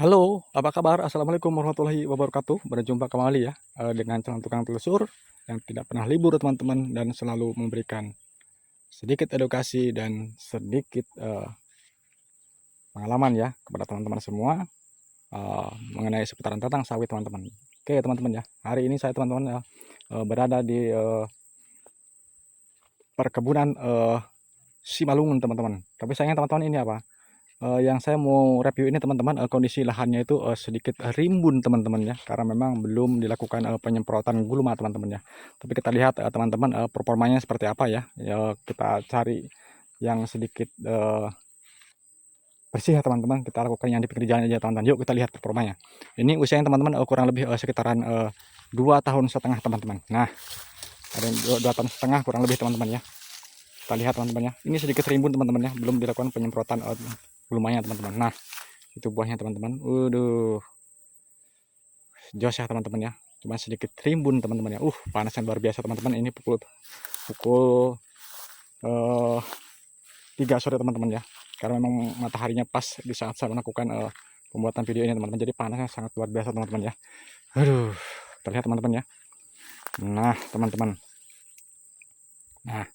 Halo, apa kabar? Assalamualaikum warahmatullahi wabarakatuh. Berjumpa kembali ya dengan channel Tukang Telusur yang tidak pernah libur teman-teman dan selalu memberikan sedikit edukasi dan sedikit pengalaman ya kepada teman-teman semua mengenai seputaran tentang sawit teman-teman. Oke teman-teman ya, hari ini saya teman-teman ya berada di perkebunan Simalungun teman-teman. Tapi sayangnya teman-teman ini apa? Yang saya mau review ini teman-teman, kondisi lahannya itu sedikit rimbun teman-teman ya, karena memang belum dilakukan penyemprotan gulma teman-teman ya. Tapi kita lihat teman-teman performanya seperti apa ya. Ya kita cari yang sedikit bersih ya teman-teman. Kita lakukan yang di pinggir jalan aja teman-teman. Yuk kita lihat performanya. Ini usianya teman-teman kurang lebih sekitaran 2,5 tahun teman-teman. Nah, ada 2 tahun setengah kurang lebih teman-teman ya. Kita lihat teman-teman ya. Ini sedikit rimbun teman-teman ya, belum dilakukan penyemprotan gulmanya teman-teman. Nah, itu buahnya teman-teman. Waduh, jos ya teman-teman ya. Cuma sedikit rimbun teman-teman ya. Panasnya luar biasa teman-teman. Ini pukul 3 sore teman-teman ya. Karena memang mataharinya pas di saat saya melakukan pembuatan video ini teman-teman. Jadi panasnya sangat luar biasa teman-teman ya. Aduh, terlihat teman-teman ya. Nah, teman-teman. Nah,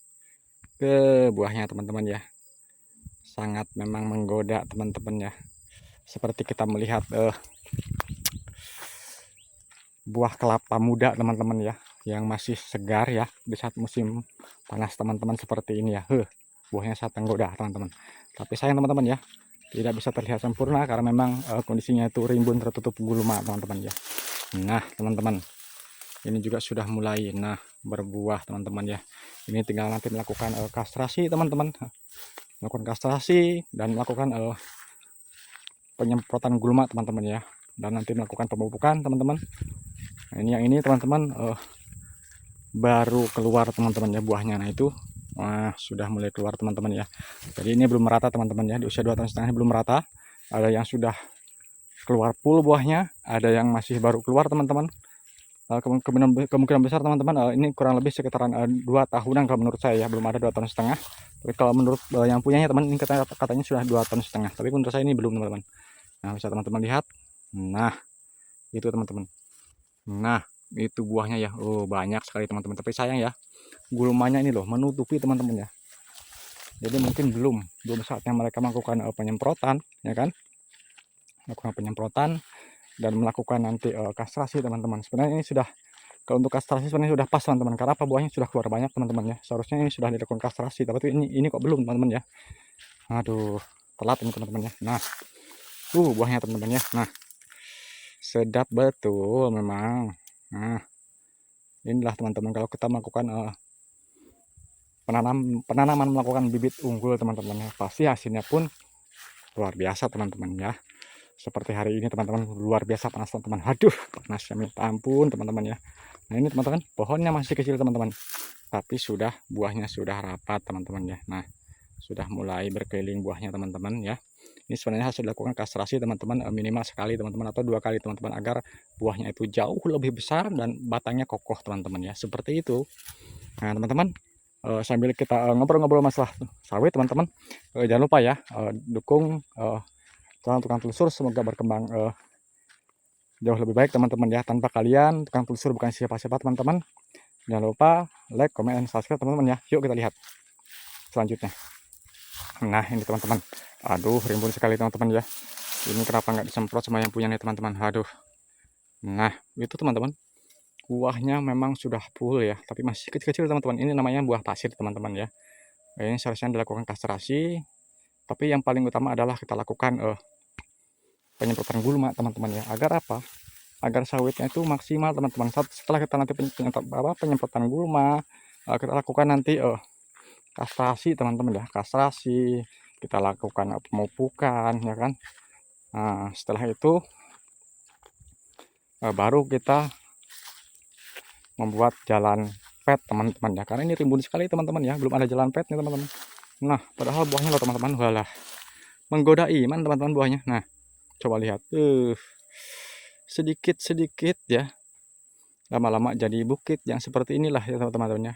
ke buahnya teman-teman ya. Sangat memang menggoda teman-teman ya. Seperti kita melihat buah kelapa muda teman-teman ya, yang masih segar ya di saat musim panas teman-teman seperti ini ya. Buahnya sangat menggoda teman-teman. Tapi sayang teman-teman ya, tidak bisa terlihat sempurna karena memang kondisinya itu rimbun tertutup gulma teman-teman ya. Nah teman-teman, ini juga sudah mulai berbuah teman-teman ya. Ini tinggal nanti melakukan kastrasi teman-teman, melakukan kastrasi dan melakukan penyemprotan gulma teman-teman ya, dan nanti melakukan pemupukan teman-teman. Nah, ini yang ini teman-teman baru keluar teman-teman ya buahnya. Nah itu sudah mulai keluar teman-teman ya. Jadi ini belum merata teman-teman ya, di usia 2,5 tahun belum merata. Ada yang sudah keluar full buahnya, ada yang masih baru keluar teman-teman. Kemungkinan besar teman-teman ini kurang lebih sekitaran 2 tahunan kalau menurut saya ya, belum ada 2,5 tahun. Tapi kalau menurut yang punyanya teman ini katanya sudah 2,5 tahun, tapi menurut saya ini belum teman-teman. Nah bisa teman-teman lihat. Nah itu teman-teman. Nah itu buahnya ya, banyak sekali teman-teman. Tapi sayang ya, gulmanya ini loh menutupi teman-teman ya. Jadi mungkin belum saatnya mereka melakukan penyemprotan ya kan, melakukan penyemprotan dan melakukan nanti kastrasi teman-teman. Sebenarnya ini sudah, kalau untuk kastrasi sebenarnya sudah pas teman-teman, karena apa, buahnya sudah keluar banyak teman-teman ya. Seharusnya ini sudah dilakukan kastrasi, tapi ini kok belum teman-teman ya. Aduh, telat ini teman-teman ya. Nah buahnya teman-teman ya. Nah sedap betul memang. Nah inilah teman-teman, kalau kita melakukan penanaman melakukan bibit unggul teman-teman ya, pasti hasilnya pun luar biasa teman-teman ya. Seperti hari ini teman-teman, luar biasa panas teman-teman. Aduh panasnya minta ampun teman-teman ya. Nah ini teman-teman, pohonnya masih kecil teman-teman, tapi buahnya sudah rapat teman-teman ya. Nah sudah mulai berkeliling buahnya teman-teman ya. Ini sebenarnya harus dilakukan kastrasi teman-teman, minimal sekali teman-teman atau 2 kali teman-teman, agar buahnya itu jauh lebih besar dan batangnya kokoh teman-teman ya, seperti itu. Nah teman-teman, sambil kita ngobrol-ngobrol masalah sawit teman-teman, jangan lupa ya dukung channel Tukang Telusur, semoga berkembang jauh lebih baik teman-teman ya. Tanpa kalian Tukang Telusur bukan siapa-siapa teman-teman. Jangan lupa like, comment, dan subscribe teman-teman ya. Yuk kita lihat selanjutnya. Nah ini teman-teman, aduh rimbun sekali teman-teman ya. Ini kenapa nggak disemprot sama yang punya nih teman-teman. Aduh. Nah itu teman-teman, buahnya memang sudah full ya, tapi masih kecil-kecil teman-teman. Ini namanya buah pasir teman-teman ya. Ini seharusnya dilakukan kastrasi, tapi yang paling utama adalah kita lakukan penyemprotan gulma teman-teman ya. Agar apa? Agar sawitnya itu maksimal teman-teman. Setelah kita nanti penyemprotan gulma, kita lakukan nanti kastrasi teman-teman ya. Kastrasi, kita lakukan pemupukan ya kan. Nah setelah itu baru kita membuat jalan pet teman-teman ya, karena ini rimbun sekali teman-teman ya, belum ada jalan pet nih teman-teman. Nah padahal buahnya loh teman-teman, walah menggoda iman teman-teman buahnya. Nah coba lihat sedikit-sedikit ya, lama-lama jadi bukit. Yang seperti inilah ya teman-teman ya,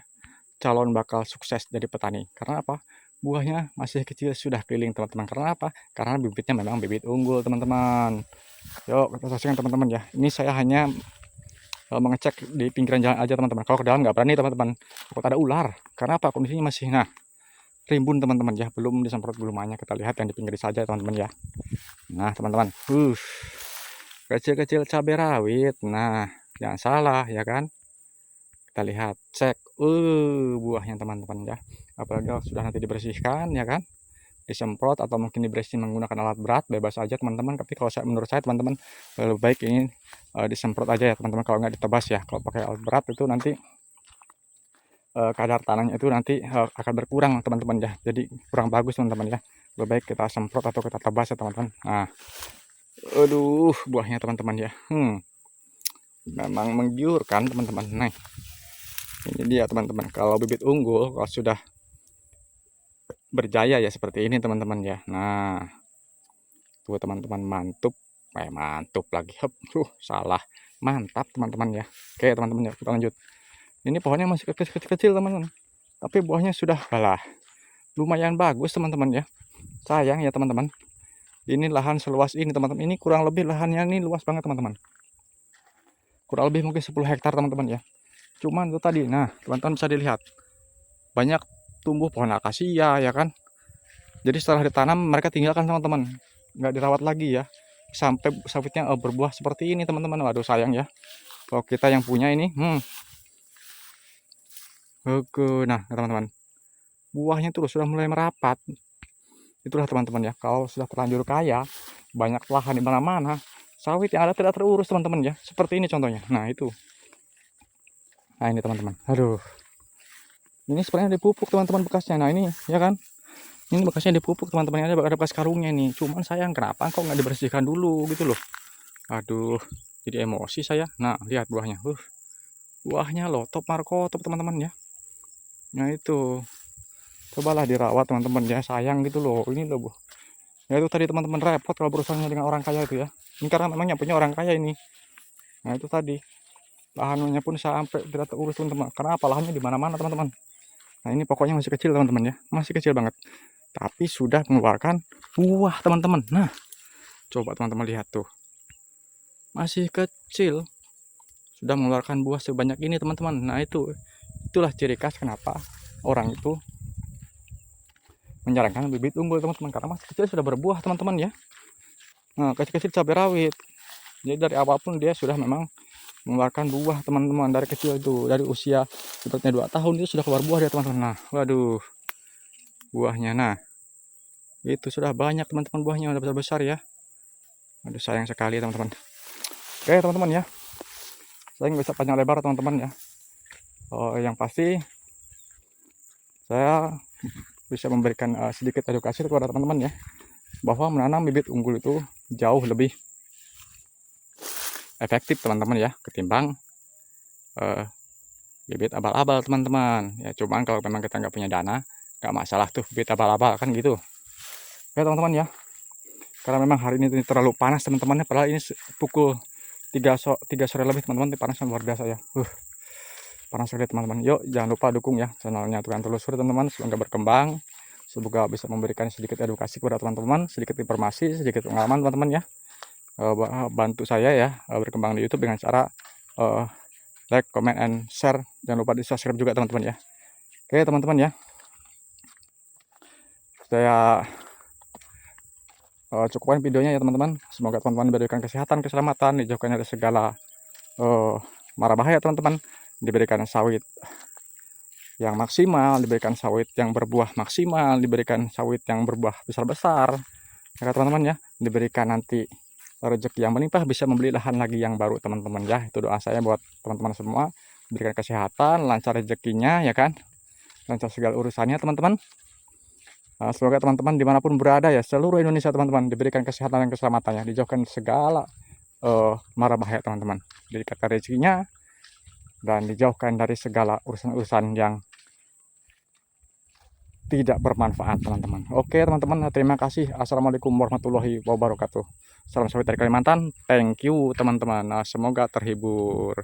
calon bakal sukses jadi petani. Karena apa? Buahnya masih kecil sudah keliling teman-teman. Karena apa? Karena bibitnya memang bibit unggul teman-teman. Yuk kita saksikan teman-teman ya. Ini saya hanya mengecek di pinggiran jalan aja teman-teman. Kalau ke dalam nggak berani teman-teman, takut ada ular. Karena apa, kondisinya masih rimbun teman-teman ya, belum disemprot gulmanya. Kita lihat yang di pinggir saja teman-teman ya. Nah teman-teman, kecil-kecil cabai rawit. Nah jangan salah ya kan. Kita lihat, cek buahnya teman-teman ya. Apalagi kalau sudah nanti dibersihkan ya kan, disemprot atau mungkin dibersihin menggunakan alat berat, bebas aja teman-teman. Tapi kalau menurut saya teman-teman, lebih baik ini disemprot aja ya teman-teman, kalau nggak ditebas ya. Kalau pakai alat berat itu nanti kadar tanahnya itu nanti akan berkurang teman-teman ya, jadi kurang bagus teman-teman ya. Lebih baik kita semprot atau kita tebas ya teman-teman. Nah aduh buahnya teman-teman ya, memang menggiurkan teman-teman. Nah ini dia teman-teman, kalau bibit unggul kalau sudah berjaya ya seperti ini teman-teman ya. Nah tuh teman-teman, mantap lagi, salah, mantap teman-teman ya. Oke teman-teman ya, kita lanjut. Ini pohonnya masih kecil-kecil teman-teman, tapi buahnya sudah lumayan bagus teman-teman ya. Sayang ya teman-teman, ini lahan seluas ini teman-teman, ini kurang lebih lahannya ini luas banget teman-teman, kurang lebih mungkin 10 hektar teman-teman ya. Cuman itu tadi, nah teman-teman bisa dilihat banyak tumbuh pohon akasia ya kan. Jadi setelah ditanam mereka tinggalkan teman-teman, nggak dirawat lagi ya, sampai sawitnya berbuah seperti ini teman-teman. Waduh sayang ya kalau kita yang punya ini. Oke, nah teman-teman, buahnya terus sudah mulai merapat. Itulah teman-teman ya, kalau sudah terlanjur kaya, banyak lahan di mana-mana, sawit yang ada tidak terurus teman-teman ya. Seperti ini contohnya. Nah itu. Nah ini teman-teman. Aduh. Ini sebenarnya dipupuk teman-teman bekasnya. Nah ini ya kan. Ini bekasnya dipupuk teman-teman, ada bekas karungnya nih. Cuman sayang kenapa kok nggak dibersihkan dulu gitu loh. Aduh, jadi emosi saya. Nah lihat buahnya. Buahnya loh top markotop teman-teman ya. Nah itu, cobalah dirawat teman-teman ya, sayang gitu loh. Ini loh bu, ya itu tadi teman-teman, repot kalau berurusannya dengan orang kaya itu ya. Ini karena memang yang punya orang kaya ini. Nah itu tadi, lahannya pun sampai tidak terurus teman-teman. Karena apa, lahannya di mana-mana teman-teman. Nah ini pokoknya masih kecil teman-teman ya, masih kecil banget, tapi sudah mengeluarkan buah teman-teman. Nah coba teman-teman lihat tuh, masih kecil sudah mengeluarkan buah sebanyak ini teman-teman. Nah itulah ciri khas kenapa orang itu menyarankan bibit unggul teman-teman, karena masih kecil sudah berbuah teman-teman ya. Nah kecil-kecil cabai rawit, jadi dari awal pun dia sudah memang mengeluarkan buah teman-teman. Dari kecil itu, dari usia sepertinya 2 tahun itu sudah keluar buah dia teman-teman. Nah waduh buahnya, nah itu sudah banyak teman-teman, buahnya udah besar-besar ya. Aduh sayang sekali teman-teman. Oke teman-teman ya, saya nggak bisa panjang lebar teman-teman ya. Yang pasti saya bisa memberikan sedikit edukasi kepada teman-teman ya, bahwa menanam bibit unggul itu jauh lebih efektif teman-teman ya, ketimbang bibit abal-abal teman-teman ya. Cuman kalau memang kita nggak punya dana, nggak masalah tuh bibit abal-abal kan gitu ya teman-teman ya. Karena memang hari ini terlalu panas teman-teman ya, padahal ini pukul 3 sore lebih teman-teman, panasnya luar biasa ya. Panas sekali teman-teman. Yuk jangan lupa dukung ya channelnya Tukang Telusur teman-teman, semoga berkembang, semoga bisa memberikan sedikit edukasi kepada teman-teman, sedikit informasi, sedikit pengalaman teman-teman ya. Bantu saya ya berkembang di YouTube dengan cara like, comment, and share. Jangan lupa di subscribe juga teman-teman ya. Oke teman-teman ya, saya cukupkan videonya ya teman-teman. Semoga teman-teman diberikan kesehatan, keselamatan, dijauhkan dari segala mara bahaya teman-teman, diberikan sawit yang maksimal, diberikan sawit yang berbuah maksimal, diberikan sawit yang berbuah besar-besar ya teman-teman ya, diberikan nanti rezeki yang melimpah, bisa membeli lahan lagi yang baru teman-teman ya. Itu doa saya buat teman-teman semua, diberikan kesehatan, lancar rezekinya ya kan, lancar segala urusannya teman-teman. Semoga teman-teman dimanapun berada ya, seluruh Indonesia teman-teman, diberikan kesehatan dan keselamatannya, dijauhkan segala mara bahaya teman-teman, diberikan rezekinya, dan dijauhkan dari segala urusan-urusan yang tidak bermanfaat teman-teman. Oke teman-teman, terima kasih. Assalamualaikum warahmatullahi wabarakatuh. Salam sawit dari Kalimantan. Thank you teman-teman. Semoga terhibur.